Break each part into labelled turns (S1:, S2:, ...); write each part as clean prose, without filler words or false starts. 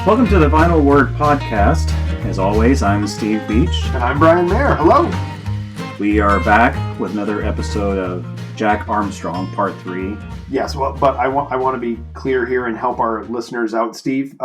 S1: Welcome to the Final Word Podcast. As always, I'm Steve Beach.
S2: And I'm Brian Mayer. Hello.
S1: We are back with another episode of Jack Armstrong, Part 3.
S2: Yes, well, but I want to be clear here and help our listeners out, Steve.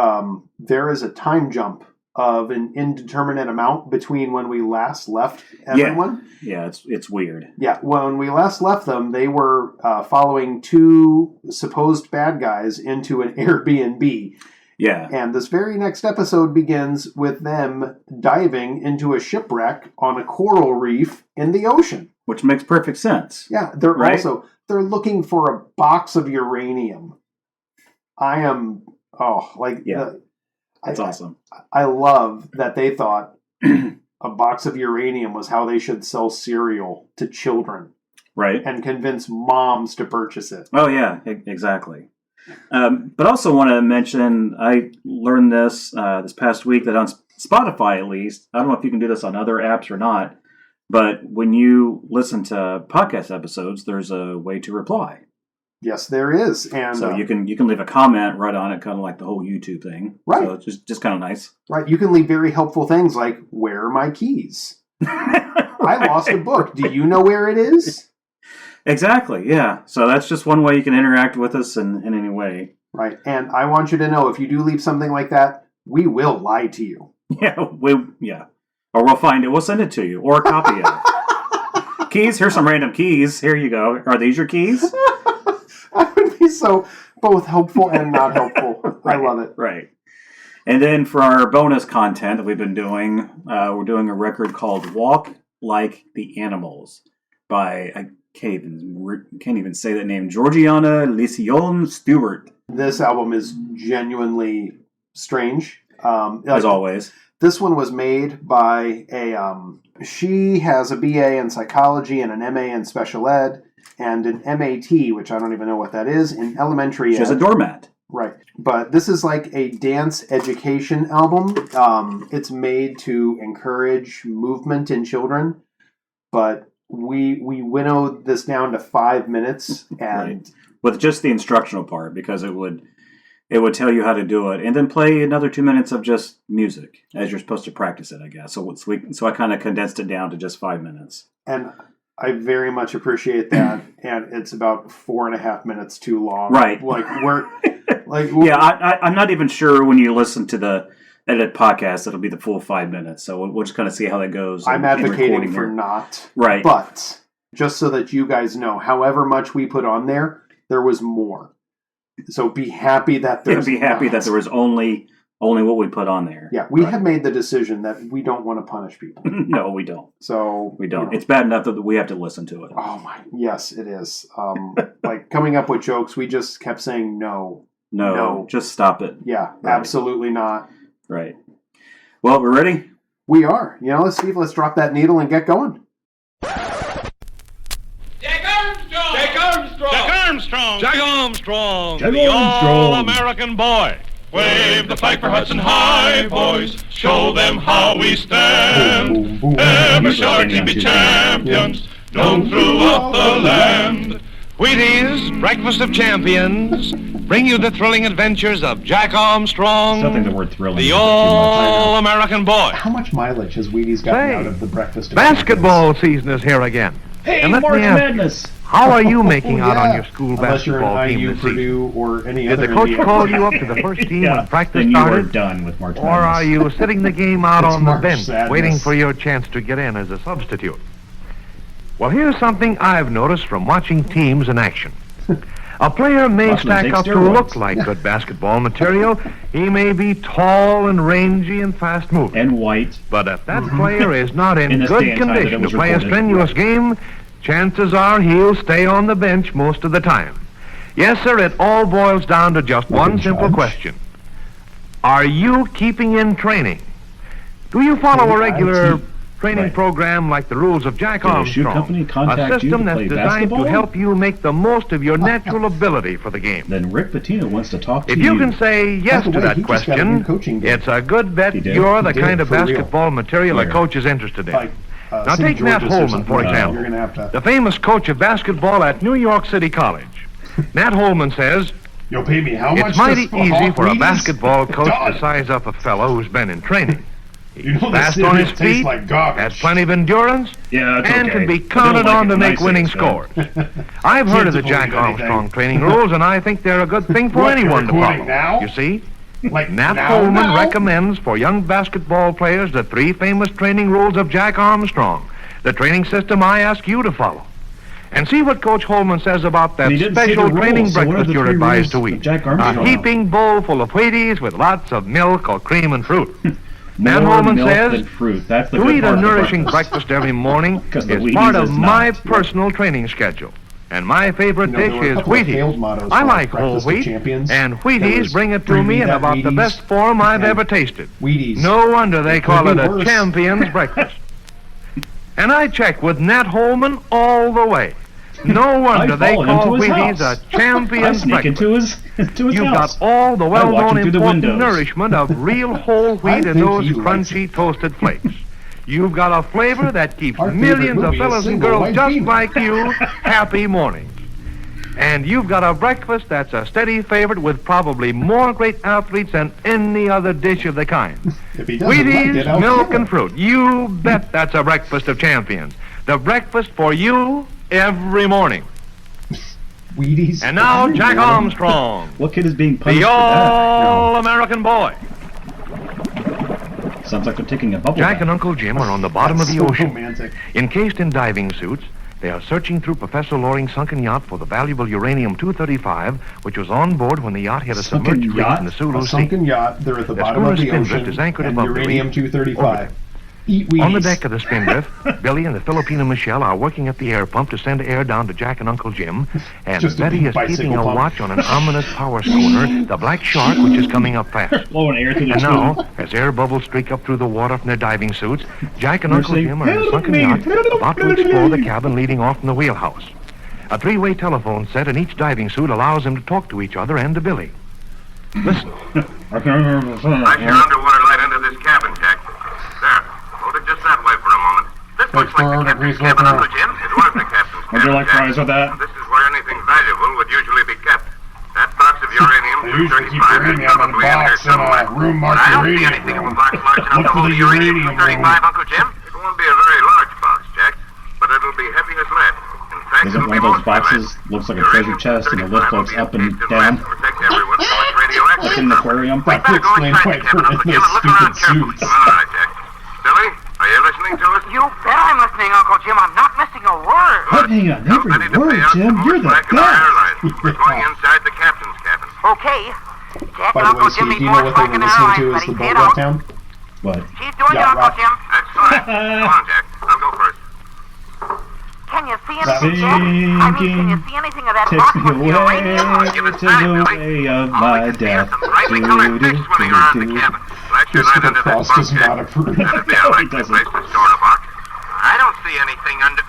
S2: There is a time jump of an indeterminate amount between when we last left everyone.
S1: Yeah, it's weird.
S2: Yeah, when we last left them, they were following two supposed bad guys into an Airbnb.
S1: Yeah.
S2: And this very next episode begins with them diving into a shipwreck on a coral reef in the ocean.
S1: Which makes perfect sense.
S2: Yeah, they're looking for a box of uranium.
S1: That's awesome.
S2: I love that they thought a box of uranium was how they should sell cereal to children.
S1: Right.
S2: And convince moms to purchase it.
S1: Oh, yeah, exactly. But also want to mention, I learned this past week that on Spotify, at least, I don't know if you can do this on other apps or not, but when you listen to podcast episodes, there's a way to reply.
S2: Yes, there is. And
S1: so you can leave a comment right on it, kind of like the whole YouTube thing.
S2: Right.
S1: So it's just kind of nice.
S2: Right. You can leave very helpful things like, where are my keys? I lost a book. Do you know where it is?
S1: Exactly, yeah. So that's just one way you can interact with us in any way.
S2: Right. And I want you to know, if you do leave something like that, we will lie to you.
S1: Yeah. Or we'll find it. We'll send it to you. Or a copy of it. Keys. Here's some random keys. Here you go. Are these your keys?
S2: That would be so both helpful and not helpful.
S1: Right,
S2: I love it.
S1: Right. And then for our bonus content that we've been doing, we're doing a record called Walk Like the Animals by... I can't even say that name. Georgiana Lesion Stewart.
S2: This album is genuinely strange.
S1: As always.
S2: This one was made by she has a BA in psychology and an MA in special ed and an MAT, which I don't even know what that is, in elementary ed.
S1: She's a doormat.
S2: Right. But this is like a dance education album. It's made to encourage movement in children, but we winnowed this down to 5 minutes, and
S1: right. With just the instructional part, because it would tell you how to do it, and then play another 2 minutes of just music as you're supposed to practice it, I guess. So I kind of condensed it down to just 5 minutes.
S2: And I very much appreciate that, and it's about 4.5 minutes too long.
S1: Right. I'm not even sure when you listen to the edit podcast it'll be the full 5 minutes. So we'll just kind of see how that goes.
S2: I'm advocating for not.
S1: Right.
S2: But just so that you guys know, however much we put on there was more. So be happy that there's
S1: that there was only what we put on there.
S2: Yeah, we have made the decision that we don't want to punish people.
S1: No, we don't.
S2: So
S1: we don't. It's bad enough that we have to listen to it.
S2: Oh my, yes, it is. Like coming up with jokes, we just kept saying no,
S1: just stop it.
S2: Yeah,
S1: right.
S2: Absolutely not.
S1: Right. Well, we're ready?
S2: We are. Let's drop that needle and get going.
S3: Jack Armstrong!
S4: Jack Armstrong!
S3: Jack Armstrong!
S4: Jack Armstrong!
S3: Jack
S4: The
S3: Armstrong!
S4: all-American boy! Wave the flag for Hudson High, boys. Show them how we stand.
S2: Boom, boom, boom.
S4: Ever shall our team be champions, known throughout the land. Wheaties, breakfast of champions, bring you the thrilling adventures of Jack Armstrong.
S1: Something the word thrilling.
S4: The all-American boy.
S2: How much mileage has Wheaties gotten out of the breakfast?
S5: Basketball season is here again.
S1: Hey,
S5: and let
S1: March
S5: me ask,
S1: Madness!
S5: How are you making out on your school
S2: Unless you're
S5: basketball
S2: an
S5: team
S2: IU,
S5: this season?
S2: Purdue, or any
S5: Did
S2: other
S5: the coach
S2: NBA
S5: call you up to the first team when practice
S1: then
S5: started?
S1: You are done with March Madness.
S5: Or are you sitting the game out
S2: It's
S5: on the
S2: March
S5: bench,
S2: Sadness.
S5: waiting for your chance to get in as a substitute? Well, here's something I've noticed from watching teams in action. A player may stack up to look like good basketball material. He may be tall and rangy and fast-moving.
S1: And white.
S5: But if that player is not in
S1: this day
S5: good
S1: and time that it
S5: condition to
S1: was
S5: play a
S1: recorded.
S5: strenuous game, chances are he'll stay on the bench most of the time. Yes, sir, it all boils down to just one simple question. Are you keeping in training? Do you follow a regular training program like the rules of Jack
S1: Did a shoe
S5: Armstrong?
S1: company contact
S5: A system
S1: you to
S5: that's
S1: play
S5: designed
S1: basketball?
S5: to help you make the most of your natural ability for the game.
S1: Then Rick Pitino wants to talk to
S5: If
S1: you.
S5: you can say yes
S2: By the
S5: to
S2: way,
S5: that
S2: he just got a new
S5: question,
S2: coaching gig.
S5: it's a good bet
S1: He did?
S5: you're the
S2: He did,
S5: kind of
S2: for real.
S5: basketball material a
S1: Where?
S5: coach is interested in.
S2: Like,
S5: Now
S2: St.
S5: take Nat
S2: George's or
S5: Holman,
S2: something
S5: for
S2: like that.
S5: example,
S2: You're going to have to...
S5: the famous coach of basketball at New York City College. Nat Holman says,
S2: You'll pay me how much?
S5: It's mighty
S2: for
S5: easy for a
S2: Wheaties?
S5: basketball coach
S2: Done.
S5: to size up a fellow who's been in training.
S2: You know,
S5: He's fast
S2: this
S5: on his
S2: tastes
S5: feet,
S2: like garbage.
S5: has plenty of endurance,
S1: Yeah, that's
S5: and
S1: okay.
S5: can be
S1: I don't
S5: counted
S1: like
S5: on
S1: it
S5: to
S1: when I
S5: make
S1: say
S5: winning
S1: it's bad.
S5: scores. I've heard of the
S2: Kids will
S5: Jack
S2: believe anything.
S5: Armstrong training rules, and I think they're a good thing for
S2: What, you're
S5: anyone to
S2: recording
S5: follow.
S2: now?
S5: You see,
S2: Like
S5: Nat
S2: now,
S5: Coleman
S2: now?
S5: recommends for young basketball players the 3 famous training rules of Jack Armstrong, the training system I ask you to follow. And see what Coach Holman says about that
S6: He didn't say
S5: special
S6: the rules,
S5: training
S6: so what are
S5: breakfast
S6: the
S5: you're
S6: 3
S5: advised
S6: rules
S5: to
S6: of
S5: eat.
S6: Jack
S5: A
S6: Armstrong?
S5: heaping bowl full of Wheaties with lots of milk or cream and fruit. Nat
S6: More
S5: Holman
S6: milk
S5: says,
S6: than fruit. That's the
S5: to
S6: good
S5: eat
S6: part
S5: a
S6: of the
S5: nourishing
S6: breakfast.
S5: breakfast every morning
S6: 'Cause the
S5: is
S6: Wheaties
S5: part of
S6: is
S5: my
S6: not.
S5: personal training schedule. And my favorite
S2: You know, there
S5: dish
S2: were a
S5: is
S2: couple of
S5: Wheaties.
S2: failed mottos
S5: I
S2: for
S5: like whole
S2: Breakfast of
S5: wheat,
S2: Champions.
S5: and
S2: There was,
S5: Wheaties bring it to
S2: "Bring
S5: me
S2: me
S5: in
S2: that
S5: about the
S2: Wheaties,"
S5: best form I've
S2: and
S5: ever tasted.
S2: Wheaties.
S5: No wonder they
S2: It
S5: call
S2: could
S5: it
S2: be
S5: a
S2: worse.
S5: champion's breakfast. And I check with Nat Holman all the way. No wonder they
S6: follow him
S5: call
S6: to his
S5: Wheaties
S6: house.
S5: a champion's
S6: I sneak
S5: breakfast.
S6: into his
S5: You've
S6: house.
S5: got all the
S6: I watch
S5: well-known
S6: him through the
S5: important
S6: windows.
S5: nourishment of real whole wheat in
S2: think
S5: those
S2: he likes
S5: crunchy toasted flakes. You've got a flavor that keeps
S2: Our favorite
S5: millions of
S2: movie is
S5: fellas and
S2: Single
S5: girls
S2: White
S5: just
S2: Female.
S5: like you happy mornings. And you've got a breakfast that's a steady favorite with probably more great athletes than any other dish of the kind.
S2: If he doesn't like
S5: Wheaties,
S2: it, I'll
S5: milk,
S2: kill him.
S5: and fruit. You bet that's a breakfast of champions. The breakfast for you every morning.
S2: Wheaties.
S5: And now,
S2: every
S5: Jack
S2: morning.
S5: Armstrong,
S6: What kid is being punished
S5: the
S6: for
S5: all-American boy.
S6: that? Sounds like they're taking a bubble
S5: Jack
S6: bath.
S5: and Uncle Jim are on the bottom of
S2: That's
S5: the
S2: so
S5: ocean.
S2: romantic.
S5: Encased in diving suits, they are searching through Professor Loring's sunken yacht for the valuable uranium-235, which was on board when the yacht hit a
S6: Sunken
S5: submerged reef
S6: yacht?
S5: in the Sulu
S2: A
S5: Sea.
S2: sunken yacht. They're at the
S5: The
S2: bottom of the
S5: schooner Spindrift
S2: ocean.
S5: is anchored
S2: And
S5: above the reef.
S2: uranium-235. Eat Wheaties.
S5: On the deck of the Spindrift, Billy and the Filipino Michelle are working at the air pump to send air down to Jack and Uncle Jim, and
S2: Just a
S5: Betty
S2: big
S5: is keeping
S2: bicycle
S5: a
S2: pump.
S5: watch on an ominous power schooner, the Black Shark, which is coming up fast.
S6: Blowing air through the
S5: And
S6: schooner.
S5: now, as air bubbles streak up through the water from their diving suits, Jack and
S6: They're
S5: Uncle
S6: saying,
S5: Jim are in a
S6: "Help
S5: sunken
S6: me,
S5: yacht,
S6: help
S5: about to
S6: me."
S5: explore the cabin leading off from the wheelhouse. A 3-way telephone set in each diving suit allows them to talk to each other and to Billy. Listen.
S4: Flash your underwater light into this cabin, Jack. There. Hold it just that way for a moment. This looks like the captain's cabin, Uncle Jim. It was the captain's cabin.
S6: Would you like
S4: Jack.
S6: fries with that?
S4: This is where anything valuable would usually be kept. That box of uranium
S2: They usually keep
S4: 235 is
S2: uranium in a
S4: probably in here
S2: box in a
S4: somewhere.
S2: room
S4: But
S2: marked
S4: I don't see
S2: uranium
S4: anything of a
S2: room.
S4: box large enough
S2: Look
S4: to
S2: for
S4: hold
S2: the
S4: the uranium
S2: uranium
S4: 235, Uncle Jim. It won't be a very large box, Jack, but it'll be heavy as lead. In fact,
S6: Is it
S4: it'll
S6: one
S4: be
S6: of those
S4: mostly lead.
S6: boxes looks like a treasure chest and the lid floats up and down?
S4: Protect everyone from its radioactive.
S6: Like in an aquarium?
S2: That
S4: Better
S2: would
S4: go
S2: explain
S4: inside
S2: quite
S4: the cabin, Uncle
S2: further
S4: Jim, and look around
S2: stupid
S4: carefully.
S2: suits.
S4: All right, Jack. Billy, are you listening to us?
S7: You bet I'm listening, Uncle Jim. I'm not missing a word.
S6: I'm hanging on
S4: Tell
S6: every
S4: Betty to
S6: word,
S4: pay out
S6: Jim.
S4: some
S6: You're
S4: more
S6: the
S4: slack in our
S6: best.
S4: airline. We're going inside the captain's cabin.
S7: Okay. Jack
S2: By
S7: and
S2: the
S7: Uncle
S2: way,
S7: Jim
S2: Steve,
S7: need
S2: do you know
S7: more
S2: what they
S7: slack
S2: were
S7: in
S2: listening
S7: our
S2: to
S7: lines,
S2: as the
S7: Betty.
S2: boat left town?
S6: What?
S7: She's doing
S2: Yeah,
S7: it, Uncle
S2: Rob.
S7: Jim.
S4: That's fine. Come on, Jack. I'll go first.
S7: Can you see anything, Jack? I mean, can you see anything of that box
S6: Take
S7: with
S6: me
S7: the uranium?
S6: away
S4: Give
S6: to
S4: it back,
S6: the
S4: Billy.
S6: way of
S4: All
S6: my
S4: we can see is
S6: death.
S4: some brightly colored fish swimming around the cabin. Flash your light
S2: Christopher
S4: under this
S2: Cross
S4: bunk,
S2: does
S4: Jack.
S2: not approve.
S4: That'd be a
S6: No, he
S4: likely
S6: doesn't.
S4: place to store a box. I don't see anything under...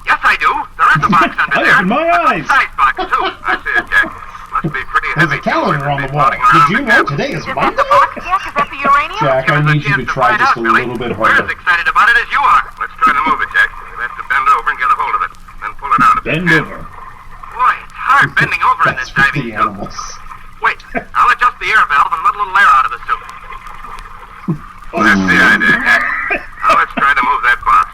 S4: Yes, I do. There is a box under
S6: I
S4: there.
S6: opened my
S4: A
S6: eyes.
S4: size box, too. I see it, Jack. Must be pretty
S2: There's
S4: heavy.
S2: a calendar on the wall.
S4: Floating
S2: Did
S4: around
S2: you
S4: the
S2: know
S4: cabin.
S2: today is
S7: Is that
S2: Monday?
S7: the box, Jack? Is that the uranium?
S2: Jack, I
S4: Give us a
S2: need you
S4: chance
S2: to try
S4: find
S2: just
S4: out,
S2: a
S4: Billy.
S2: little bit
S4: We're as
S2: harder.
S4: excited about it as you are. Let's try to move it, Jack. You'll have to bend over and get a hold of it. Then pull it out if
S6: Bend
S4: you can.
S6: over.
S4: Boy, it's hard bending over in
S2: That's
S4: this
S2: for
S4: diving
S2: the
S4: suit.
S2: animals.
S4: Wait, I'll adjust the air valve and let a little air out of the suit. That's the idea. Now let's try to move that box.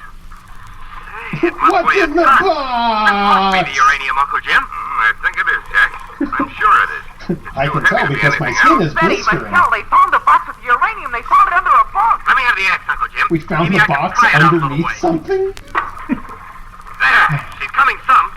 S4: Hey, it must
S2: What's
S4: weigh a
S2: in the
S4: ton. It must be
S2: box?
S4: the uranium, Uncle Jim. I think it is, Jack. I'm sure it is. It's
S2: I
S4: too
S2: can
S4: heavy
S2: tell
S4: to be
S2: because my
S4: anything
S2: skin
S4: else.
S2: is
S7: Betty,
S2: blistering.
S7: Michelle, they found a box with uranium. They found it under a bunk.
S4: Let me have the axe, Uncle Jim.
S2: We found
S4: Maybe
S2: the
S4: I can
S2: box
S4: pry it out a little
S2: underneath
S4: way.
S2: something?
S4: There. She's coming some.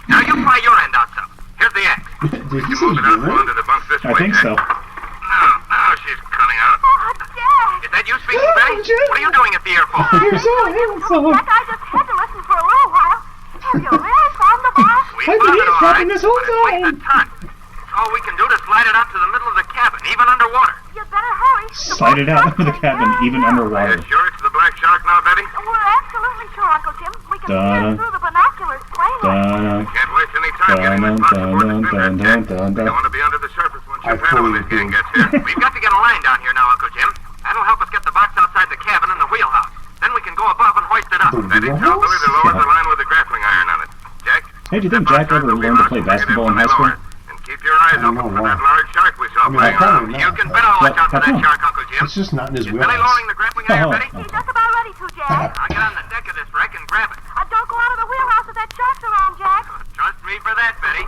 S4: Now you pry your end out some. Here's the axe.
S2: Did you say
S4: Move it out from
S2: urine?
S4: under the bunk this
S6: I
S4: way,
S6: think
S4: Jack.
S6: so.
S4: Now she's coming out.
S7: Oh, Jack.
S4: Is that you speaking, Betty?
S6: Jim.
S4: What are you doing at the airport?
S6: You're so handsome.
S7: Jack, I just had to listen for a little while. Have you really found the box?
S4: We
S6: I've been
S4: found it all
S6: eavesdropping
S4: right,
S6: this whole
S4: but it weighs a
S6: time.
S4: ton. All we can do to slide it out to the middle of the cabin, even underwater.
S7: You better hurry.
S6: Slide it out of the cabin, even
S4: Are
S6: underwater.
S4: you sure it's the Black Shark now, Betty?
S7: We're absolutely sure, Uncle Jim. We can see
S6: Dun.
S7: it through the binoculars plainly.
S6: Dun,
S4: Can't waste any time getting this box aboard the Spindrift, Jack. We don't want to be under the surface once
S2: I
S4: your panel
S2: fully
S4: this gang
S2: agree.
S4: gets here. We've got to get a line down here now, Uncle Jim. That'll help us get the box outside the cabin and the wheelhouse. Then we can go above and hoist it up.
S2: The
S4: Betty, tell Billy to lower
S6: Yeah.
S4: the line with the grappling iron on it. Jack?
S6: Hey, do you think
S4: step
S6: Jack
S4: outside
S6: ever
S4: the
S6: learned to
S4: wheelhouse
S6: play
S4: and bring it in
S6: basketball in
S4: from
S6: high school?
S4: lower. And keep your eyes
S2: I don't
S4: open
S2: know
S4: for that
S2: why.
S4: large shark we saw
S2: I mean,
S4: playing
S2: I probably
S4: around.
S2: not,
S4: You can
S2: but-
S4: bet I'll watch out for that
S1: Cartoon.
S4: shark, Uncle Jim.
S2: It's just not in his
S4: Is Billy
S2: wheelhouse.
S4: loading the grappling iron,
S1: Oh.
S4: Betty?
S7: He's just about ready to, Jack.
S4: I'll get on the deck of this wreck and grab it.
S7: Don't go out of the wheelhouse if that shark's around, Jack.
S4: Trust me for that, Betty.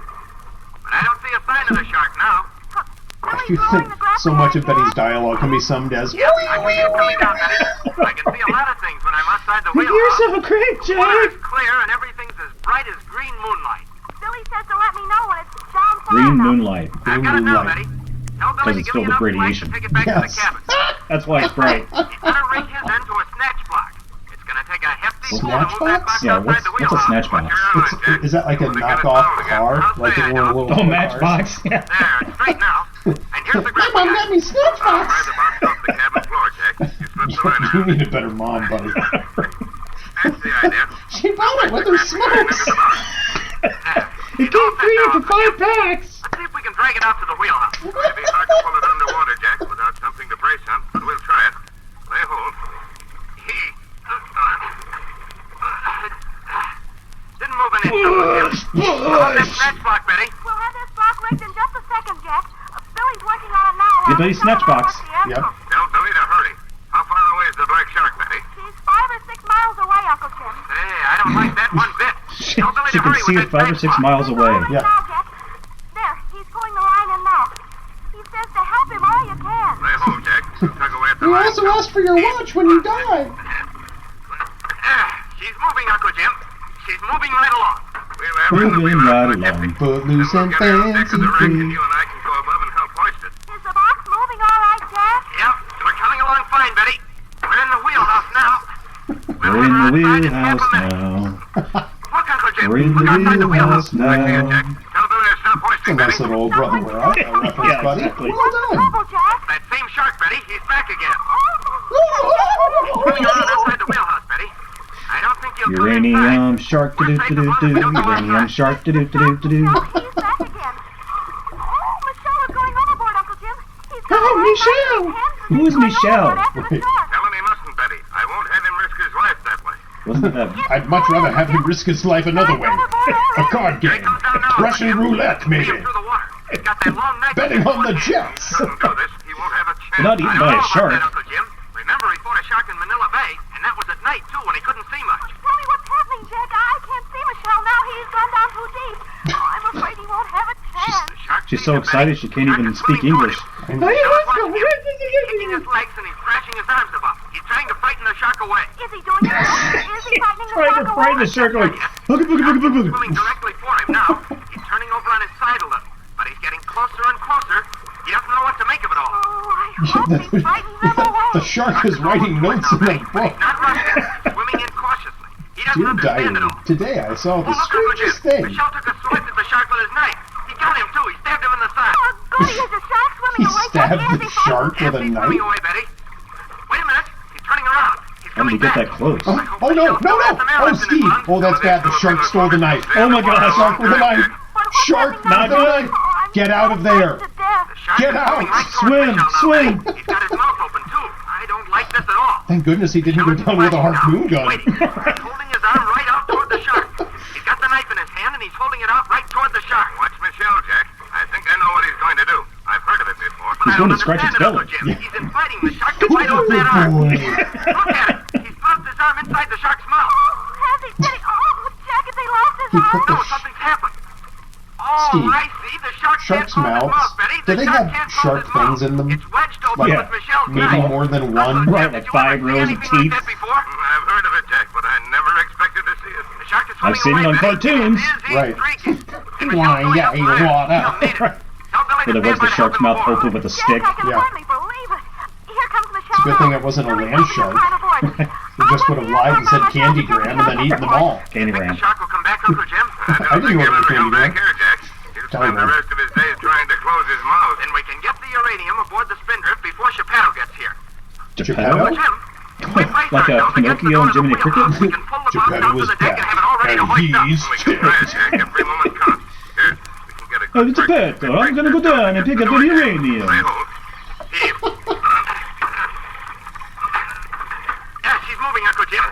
S4: But I don't see a sign of the shark now.
S2: You think so much of Betty's dialogue can be summed as
S4: Yep, I can see it coming down, Betty. I can see a lot of things when I'm outside the wheelhouse.
S6: so great,
S4: The water is clear and everything's as bright as green moonlight.
S7: Billy says to let me know when it's shone far
S1: Green
S7: enough.
S1: moonlight.
S4: I've got it now,
S2: moonlight.
S4: Betty. Tell Billy to
S1: it's
S4: give
S1: filled
S4: me
S1: with
S4: enough light
S1: radiation.
S4: to take it back to the
S2: Yes.
S4: cabin.
S1: That's why it's bright.
S4: He's gonna rig his end to a snatch block. It's gonna take a hefty pull to
S2: Snatch
S4: move that
S2: box?
S4: box
S1: Yeah,
S4: outside
S1: what's-
S4: the
S1: what's a
S4: wheelhouse.
S1: snatch box?
S4: Watch your eye, Jack.
S2: Is that like a
S4: They got it
S2: knockoff
S4: fouled again.
S2: car?
S4: I'll
S2: Like
S4: say
S2: in
S4: I
S2: one of
S4: know.
S2: those
S1: Oh,
S2: cars?
S1: Matchbox. Yeah.
S4: There, it's straight now. And here's the grappling
S2: Mom,
S4: iron.
S2: let me snatch
S4: I'll
S2: box.
S4: pry the box off the cabin floor, Jack. You slip the line
S2: You
S4: around.
S2: need a better mom, buddy.
S4: That's the idea.
S2: She bought it with her
S4: Grappling iron into
S2: smokes.
S4: the box. It
S6: came free for 5 packs.
S4: Let's see if we can drag it out to the wheelhouse. It'll be hard to pull it underwater, Jack, without something to brace on, but we'll try it. Lay hold. Didn't move an inch. On that snatch block, Betty.
S7: We'll have this block rigged in just a second, Jack. Billy's working on it now.
S1: Yeah, Billy's snatch box.
S2: Yep.
S4: Tell Billy to hurry. How far away is the black shark, Betty?
S7: She's 5 or 6 miles away, Uncle Jim.
S4: Hey, I don't like that one bit. Tell Billy
S1: She
S4: to
S1: can
S4: hurry
S1: see
S4: with
S1: it
S4: that
S1: 5 or
S4: snatch
S1: 6
S4: block.
S1: miles away.
S2: Yeah.
S7: Now, Jack. There, he's pulling the line in now. He says to help him all you can.
S4: Lay hold, Jack. Tug away at the
S2: You
S4: line.
S2: also asked for your watch when you died.
S4: She's moving, Uncle Jim. She's moving right along. We'll have her in the
S1: Moving
S4: wheelhouse
S1: right
S4: with Hefty.
S1: along.
S2: Footloose
S4: We'll
S2: and
S4: get her on deck of the wreck, and
S2: fancy
S4: you and I can go above and help hoist it.
S7: Is the box moving all right, Jack?
S4: Yep, we're coming along fine, Betty. We're in the wheelhouse now.
S1: We're in the
S4: outside and
S1: wheelhouse
S4: snap 'em in.
S1: now.
S4: Look, Uncle Jim.
S1: We're in
S4: Look
S1: the
S4: outside the wheelhouse.
S1: wheelhouse
S4: Back here,
S1: now.
S4: Jack. Tell Billy to stop hoisting,
S2: Nice
S4: Betty.
S2: little old brother we're on. A reference,
S1: Yeah,
S2: buddy.
S1: exactly.
S2: Well done.
S7: Trouble, Jack.
S4: That same shark, Betty. He's back again.
S7: Oh.
S4: Coming around outside the wheelhouse, Betty. I don't think you'll come inside.
S1: Uranium shark, do do do do do. Uranium shark, do do do do do.
S7: No, he's back again. Oh, Michelle is going overboard, Uncle Jim. He's got
S6: Oh,
S7: her
S6: Michelle!
S7: by his hands and
S1: Who
S7: he's
S1: is
S7: going
S1: Michelle?
S7: overboard after the shark.
S4: Tell him he mustn't, Betty. I won't have him risk his life that way.
S1: Wasn't that?
S2: I'd much rather have him risk his life another way. A card
S4: Here he
S2: game.
S4: comes down now.
S2: Russian
S4: Uncle Jim.
S2: roulette,
S4: See
S2: maybe.
S4: him through the water. He's got that long knife.
S2: Betting
S4: in
S2: on the
S4: one hand.
S2: Jets.
S4: Doesn't do this. He won't have a chance.
S1: Not eaten
S4: I
S1: by
S4: don't
S1: a
S4: know about
S1: shark.
S4: that, Uncle Jim. Remember, he fought a shark in Manila Bay, and that was at night too, when he couldn't see much.
S7: Tell me what's happening, Jack. I can't see Michelle now. He's gone down too deep. Oh, I'm afraid he won't have a chance.
S4: The shark
S1: She's
S4: sees
S1: so
S4: him,
S1: excited
S4: Betty.
S1: she can't
S4: The
S1: even
S4: shark is
S1: speak
S4: swimming
S1: English.
S4: toward him. Now watch him. He's kicking his legs and he's thrashing his arms about. He's trying to frighten the shark away.
S7: Is he doing it? Is he frightening the
S6: Trying
S7: shark
S6: to
S7: away?
S6: frighten the shark away. Boogie, boogie, boogie, boogie, boogie.
S4: Swimming directly for him now. He's turning over on his side a little, but he's getting closer and closer. He doesn't know what to make of it all.
S7: Oh, I hope he frightens them away.
S2: The shark is writing notes in the book.
S4: Not rushing, swimming incautiously. He doesn't
S2: Dear
S4: understand
S2: diary,
S4: it all.
S2: today I saw the
S4: Oh, look, Uncle Jim.
S2: strangest thing.
S4: Michelle took a swipe at the shark with his knife. He got him, too. He stabbed him in the side.
S7: Oh, goody, is the shark swimming
S2: He
S7: away?
S2: stabbed
S7: Jack? Is
S2: the
S7: he fighting?
S2: shark with a
S4: He's
S2: knife.
S4: swimming away, Betty. Wait a minute. He's turning around. He's
S1: How did he
S4: coming
S1: get
S4: back.
S1: that close?
S2: Oh no, no, no! Oh, Steve! Oh, that's bad. The shark stole the knife.
S1: Oh my God.
S2: Shark with a knife!
S7: What's
S2: Shark
S7: happening
S2: with
S7: now?
S2: a knife!
S7: Oh, I'm
S2: Get out of
S7: so
S2: there!
S7: frightened to death.
S4: The shark
S2: Get
S4: is
S2: out.
S4: moving right towards
S1: Swim,
S4: Michelle now,
S1: swim.
S4: Betty. He's got his mouth open, too. I don't like this at all.
S2: Thank goodness he didn't go down with a harpoon gun.
S4: Wait, he's holding his arm right out toward the shark. He's got the knife in his hand and he's holding it out right toward the shark. Watch Michelle, Jack. I think I know what he's going to do. I've heard of it before. But
S1: He's
S4: I
S1: going
S4: don't
S1: to scratch his
S4: understand it,
S1: belly.
S4: Uncle Jim. He's inviting the shark to bite off that arm. Look at it. He's thrust his arm inside the shark's mouth.
S7: Oh, has he? Did he? Oh, Jack, has he lost his
S2: He put
S7: arm?
S2: the
S4: No, something's happened. Oh,
S2: Steve,
S4: I see. The shark
S2: shark's
S4: can't close his
S2: mouths,
S4: mouth, Betty.
S2: do
S4: The
S2: they
S4: shark
S2: have
S4: can't close
S2: shark
S4: his mouth.
S2: things in them?
S4: It's wedged open
S2: Like,
S4: with Michelle's
S2: maybe
S4: knife.
S2: more than one?
S4: Uncle Jim,
S1: Right,
S4: did
S1: like
S4: you ever
S1: 5
S4: see
S1: rows of
S4: anything like
S1: teeth.
S4: that before? I've heard of it, Jack, but I never expected to see it. The shark is
S1: I've
S4: swimming
S1: seen it
S4: away,
S1: on
S4: Betty.
S1: cartoons.
S4: He's
S2: Right.
S4: streaking. And
S2: Why,
S4: Michelle's
S2: yeah,
S4: going
S2: you
S4: up for it.
S2: want
S4: He'll need it. Tell Billy
S1: But
S4: to
S1: it was
S4: stand by
S1: the
S4: to
S1: shark's
S4: help him
S1: mouth
S4: aboard.
S1: open with a
S7: Jack,
S1: stick.
S7: I can
S2: Yeah.
S7: hardly believe it. Here comes Michelle.
S2: It's a good thing
S7: now.
S2: it wasn't a
S7: Billy's
S2: land
S7: taking the
S2: shark.
S7: climb aboard.
S2: They just would have lied and said Candygram and then eaten them all.
S4: Think the
S1: Candygram.
S4: shark will come back, Uncle Jim?
S2: I didn't order
S4: He'll back
S2: Candygram.
S4: here, Jack. He'll spend the
S2: Telegram.
S4: rest of his days trying to close his mouth. And we can get the uranium aboard the Spindrift before Chappelle gets here.
S2: Geppetto?
S4: Jim, if we fight
S1: Like a
S4: ourselves against the
S1: Pinocchio and
S4: door of the
S1: Jiminy
S4: wheelhouse,
S1: Cricket?
S4: we can pull the box
S2: Geppetto
S4: down to
S2: was
S4: the deck and
S2: back,
S4: have it all ready to
S2: and
S4: hoist up.
S2: he's
S4: We can try it, Jack. Every moment counts. Here, we can get a
S1: Oh,
S4: good
S1: it's a
S4: break.
S1: pet. I'm gonna go down and pick up the uranium.
S4: Lay hold. Steve. Yeah, she's moving, Uncle Jim.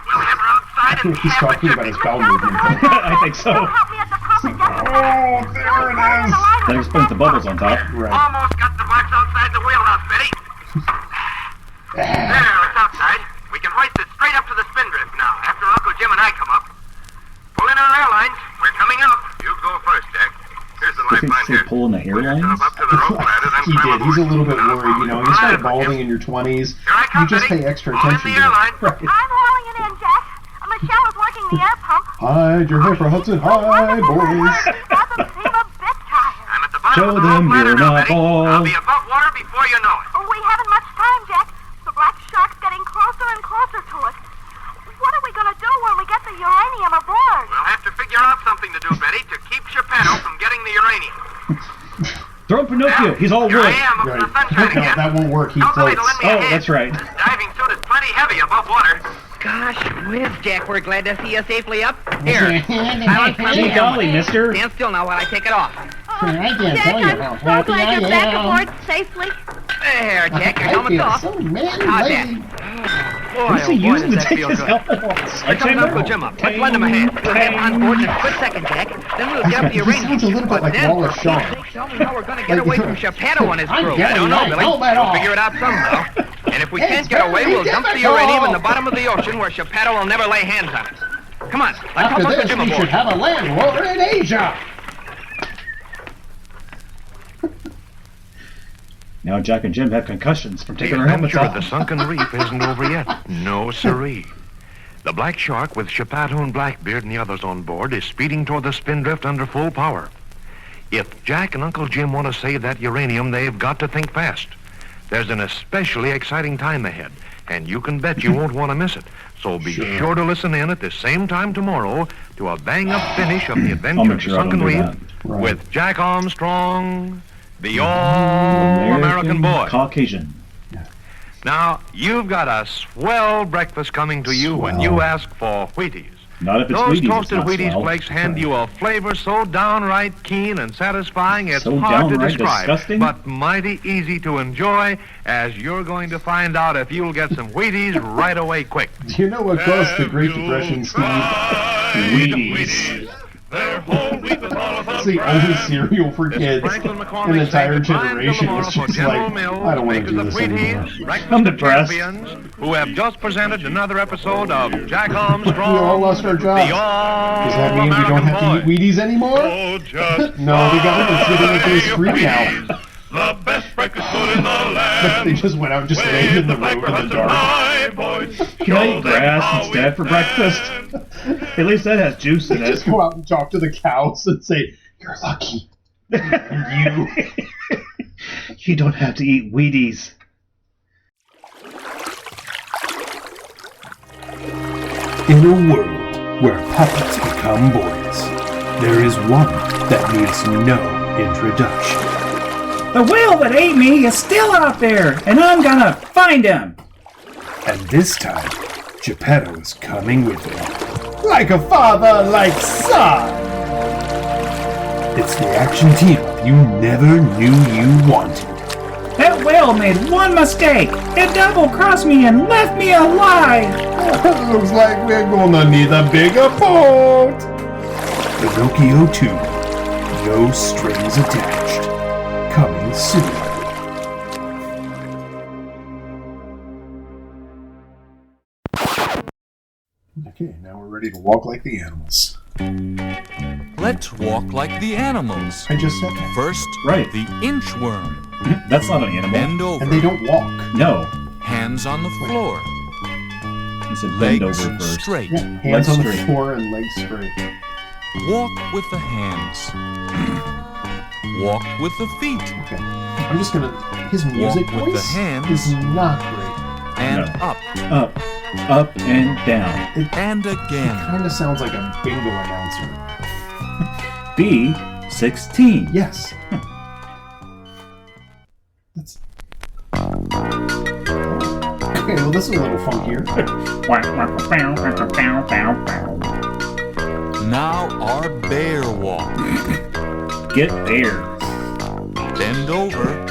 S4: We'll have her outside
S2: I
S4: and
S2: think he's
S4: have
S2: talking about his bowel movement.
S1: I think so.
S7: Help me at the pump and get the
S2: Oh, there it is.
S1: There's just putting some bubbles on top.
S2: Right.
S4: Almost got the box outside the wheelhouse, Betty. There, it's outside. We can hoist it straight up to the spindrift now, after Uncle Jim and I come up. Pull in our airlines. We're coming up. You go first, Jack. Here's the
S1: Did they say pulling the hairlines?
S4: Up to the rope ladder, then
S2: He
S4: climb
S2: did. He's a
S4: aboard.
S2: little bit worried. You know, you start balding in your 20s.
S4: Here I
S2: You
S4: come,
S2: just
S4: Betty.
S2: pay extra
S4: Pull in
S2: attention
S4: the
S2: to it.
S4: airline.
S2: Right.
S7: I'm hauling it in, Jack. Michelle is working the air pump.
S2: Hide your hair for Hudson. Hi, boys.
S7: Doesn't seem a bit tired.
S4: I'm at the bottom
S1: Show
S4: of the
S1: them
S4: rope ladder
S1: you're
S4: now,
S1: not
S4: Betty.
S1: bald.
S4: I'll be above water before you know it.
S7: We haven't much time, Jack. The black shark's getting closer and closer to us. What are we going to do when we get the uranium aboard?
S4: We'll have to figure out something to do, Betty, to keep Geppetto from getting the uranium.
S1: Throw Pinocchio. He's all
S4: Here
S1: wood.
S4: I am, up in
S2: Right.
S4: the sunshine
S2: No,
S4: again.
S2: that won't work. He
S4: Tell Billy
S2: floats.
S4: to lend me a
S1: Oh,
S4: hand.
S1: that's right.
S4: This diving suit is plenty heavy above water.
S8: Gosh whiz, Jack, we're glad to see you safely up. Here, silence from
S1: Hey,
S8: the
S1: golly,
S8: helmet.
S1: mister.
S8: Stand still now while I take it off.
S6: I can't
S7: Jack,
S6: tell you
S7: I'm
S6: how
S7: so
S6: happy
S7: glad
S6: I
S7: you're back
S6: am.
S7: aboard safely.
S8: There, Jack, your
S6: I
S8: helmet's
S6: feel
S8: off.
S6: so manly.
S8: How's that?
S1: What
S8: Boy,
S1: is he
S8: oh boy,
S1: using
S8: does
S1: to
S8: that
S1: take
S8: feel
S1: his
S8: good.
S1: helmet off?
S8: Here comes Uncle Jim up. Let's lend him a hand. We'll have him on board in a split second, Jack. Then we'll get the
S2: He
S8: uranium.
S2: sounds a little bit
S8: But
S2: like
S8: then,
S2: Wallace
S8: for
S2: Shawn.
S8: Pete's sake, tell me how we're going to get
S2: Like,
S8: away from Geppetto and his
S6: I'm
S8: crew.
S6: getting
S8: I don't know,
S6: my
S8: Billy.
S6: helmet
S8: We'll
S6: off.
S8: figure it out somehow. And if we
S6: It's
S8: can't get away,
S6: very
S8: we'll dump the
S6: difficult.
S8: uranium in the bottom of the ocean where Geppetto will never lay hands on it. Come on, let's
S6: After
S8: help Uncle
S6: this,
S8: Jim
S6: we
S8: aboard.
S6: should have a land war in Asia.
S1: Now Jack and Jim have concussions from
S5: The
S1: taking their helmets
S5: adventure of
S1: off.
S5: the sunken reef isn't over yet. No siree. The Black Shark with Geppetto and Blackbeard and the others on board is speeding toward the spindrift under full power. If Jack and Uncle Jim want to save that uranium, they've got to think fast. There's an especially exciting time ahead, and you can bet you won't want to miss it. So be sure to listen in at the same time tomorrow to a bang-up finish of the
S1: I'll
S5: adventure
S1: make
S5: of the
S1: sure I don't
S5: sunken
S1: do
S5: reef
S1: that.
S2: Right.
S5: with Jack Armstrong, the All-American Boy.
S1: Caucasian.
S5: Now, you've got a swell breakfast coming to you when you ask for Wheaties.
S1: Not if it's
S5: Those
S1: Wheaties. It's
S5: toasted
S1: not
S5: Wheaties
S1: swell.
S5: flakes hand you a flavor so downright keen and satisfying it's
S1: So
S5: hard to
S1: downright
S5: describe,
S1: disgusting?
S5: but mighty easy to enjoy, as you're going to find out if you'll get some Wheaties right away quick.
S2: Do you know what caused the Great Depression, Steve?
S1: Wheaties.
S3: Their whole week was all about
S2: It's the only cereal for kids.
S5: Franklin
S2: An
S5: McCormick
S2: entire
S5: saying goodbye
S2: generation
S5: until
S2: was
S5: tomorrow
S2: just
S5: for General
S2: like,
S5: Mills,
S2: I don't want to
S5: makers
S2: do
S5: of
S2: this anymore.
S5: Wheaties, breakfast
S1: I'm
S5: of
S1: depressed.
S5: champions, who have just presented another episode of Jack
S2: We
S5: Armstrong,
S2: all lost our jobs.
S5: the
S2: Does that mean we don't
S5: All-American
S2: have to
S5: Boy.
S2: eat Wheaties anymore?
S3: Oh, just
S2: No, we got it. It's getting into the screen now.
S3: the best breakfast food in the land.
S2: They just went out and just laid in the road in the dark.
S3: High, boys.
S1: Can I eat grass instead for breakfast? At least that has juice in
S2: Just
S1: it.
S2: go out and talk to the cows and say, "You're lucky." You.
S1: You don't have to eat Wheaties.
S9: In a world where puppets become boys, there is one that needs no introduction.
S1: The whale that ate me is still out there, and I'm gonna find him.
S9: And this time, Geppetto is coming with him. Like a father, like son! It's the action team-up you never knew you wanted.
S1: That whale made one mistake. It double-crossed me and left me alive.
S2: Looks like we're gonna need a bigger boat.
S9: Pinocchio 2, No Strings Attached. Coming soon.
S2: Okay, now we're ready to walk like the animals.
S10: Let's walk like the animals.
S2: I just said that.
S10: First,
S1: Right.
S10: the inchworm.
S1: That's not an animal.
S10: Bend over.
S2: And they don't walk.
S1: No.
S10: Hands on the floor.
S1: He said bend
S10: Legs
S1: over first.
S10: straight.
S2: Yeah, hands
S1: Legs
S2: on the
S1: straight.
S2: floor and legs straight.
S10: Walk with the hands. Walk with the feet.
S2: Okay. I'm just gonna. His music
S10: Walk with the
S2: voice
S10: hands.
S2: is not great.
S10: And
S1: No.
S10: up.
S1: Up and down.
S10: And again.
S2: Kind of sounds like a bingo announcer.
S1: B16.
S2: Yes. That's. Okay, well this is a little funkier.
S10: Now our bear walk.
S1: Get there.
S10: Bend over.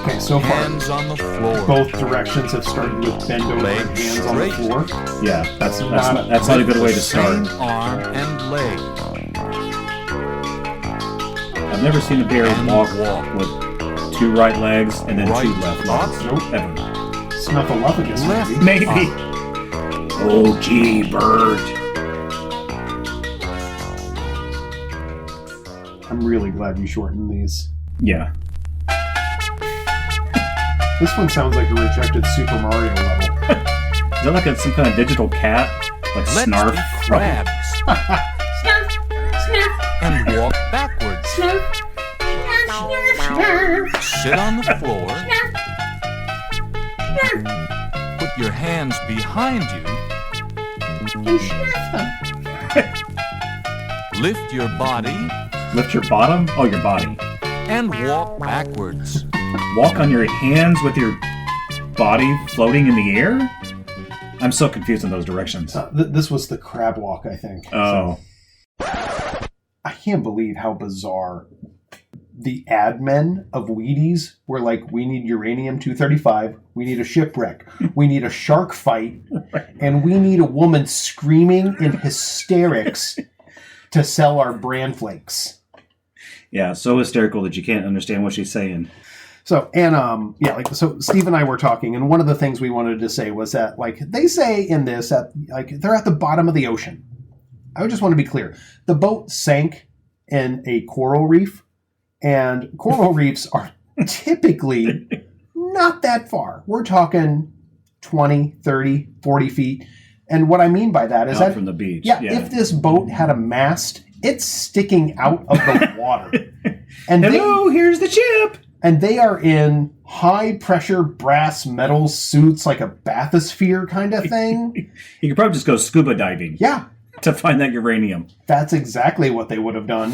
S2: Okay, so far
S10: Hands on the floor.
S2: both directions have started with bend over and
S10: Legs
S2: hands on the
S10: straight.
S2: floor.
S1: Yeah,
S2: That's
S1: that's not a good way to start.
S10: Same arm and leg.
S1: I'm I've never seen a bear walk with 2 right legs and then 2 left legs.
S2: Nope.
S1: Ever.
S2: Snuffleupagus,
S1: Maybe. Oh, gee, Bert.
S2: I'm really glad you shortened these.
S1: Yeah.
S2: This one sounds like a rejected Super Mario level.
S1: Is that like some kind of digital cat? Like
S10: Let's
S1: Snarf?
S10: be crabs. And walk backwards. Sit on the floor. Put your hands behind you. Lift your body
S1: Lift your bottom? Oh, your body.
S10: and walk backwards.
S1: Walk on your hands with your body floating in the air? I'm so confused in those directions.
S2: This was the crab walk, I think.
S1: Oh.
S2: I can't believe how bizarre. The admin of Wheaties were like, we need uranium-235, we need a shipwreck, we need a shark fight, and we need a woman screaming in hysterics to sell our bran flakes.
S1: Yeah, so hysterical that you can't understand what she's saying.
S2: So, and, so Steve and I were talking, and one of the things we wanted to say was that, like, they say in this, that, like, they're at the bottom of the ocean. I just want to be clear. The boat sank in a coral reef, and coral reefs are typically not that far. We're talking 20, 30, 40 feet. And what I mean by that is
S1: Out
S2: that
S1: from the beach.
S2: Yeah, if this boat had a mast, it's sticking out of the water. And
S1: hello, here's the chip.
S2: And they are in high-pressure brass metal suits, like a bathysphere kind of thing.
S1: You could probably just go scuba diving.
S2: Yeah.
S1: To find that uranium.
S2: That's exactly what they would have done.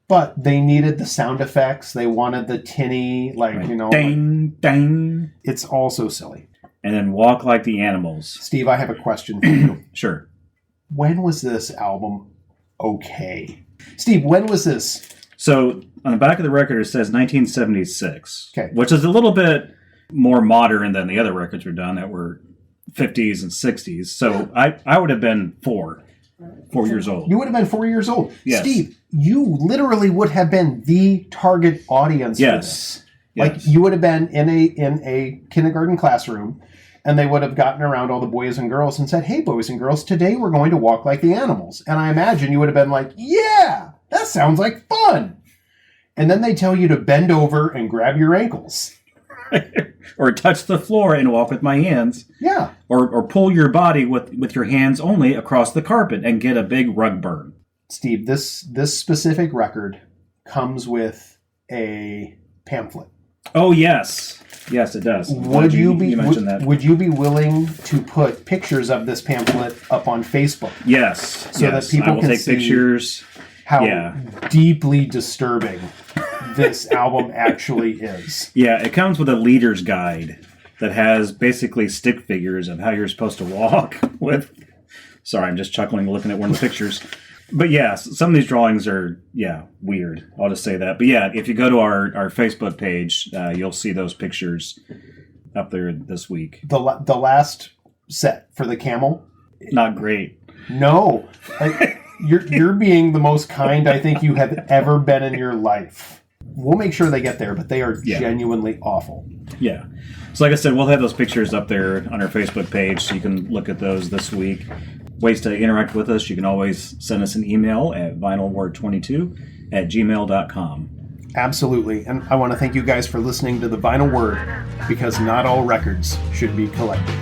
S2: But they needed the sound effects. They wanted the tinny, like,
S1: Right.
S2: you know.
S1: Ding, ding.
S2: It's all so silly.
S1: And then walk like the animals.
S2: Steve, I have a question for you.
S1: Sure.
S2: When was this album okay? Steve, when was this?
S1: So on the back of the record, it says 1976.
S2: Okay.
S1: Which is a little bit more modern than the other records were done that were 50s and 60s. So I would have been 4 years old.
S2: You would have been 4 years old.
S1: Yes.
S2: Steve, you literally would have been the target audience for this. Like, you would have been in a kindergarten classroom, and they would have gotten around all the boys and girls and said, hey, boys and girls, today we're going to walk like the animals. And I imagine you would have been like, yeah, that sounds like fun. And then they tell you to bend over and grab your ankles.
S1: Or touch the floor and walk with my hands.
S2: Yeah.
S1: Or pull your body with your hands only across the carpet and get a big rug burn.
S2: Steve, this specific record comes with a pamphlet.
S1: Oh, yes. Yes, it does.
S2: Would you
S1: mentioned that.
S2: Would you be willing to put pictures of this pamphlet up on Facebook?
S1: Yes.
S2: So that people
S1: I will
S2: can
S1: take
S2: see
S1: pictures.
S2: How deeply disturbing this album actually is.
S1: Yeah, it comes with a leader's guide that has basically stick figures of how you're supposed to walk with. Sorry, I'm just chuckling looking at one of the pictures. But yeah, some of these drawings are, weird. I'll just say that. But yeah, if you go to our Facebook page, you'll see those pictures up there this week.
S2: The last set for the camel?
S1: Not great.
S2: No. You're being the most kind I think you have ever been in your life. We'll make sure they get there, but they are genuinely awful.
S1: Yeah. So like I said, we'll have those pictures up there on our Facebook page, so you can look at those this week. Ways to interact with us, you can always send us an email at vinylword22@gmail.com.
S2: Absolutely. And I want to thank you guys for listening to The Vinyl Word, because not all records should be collected.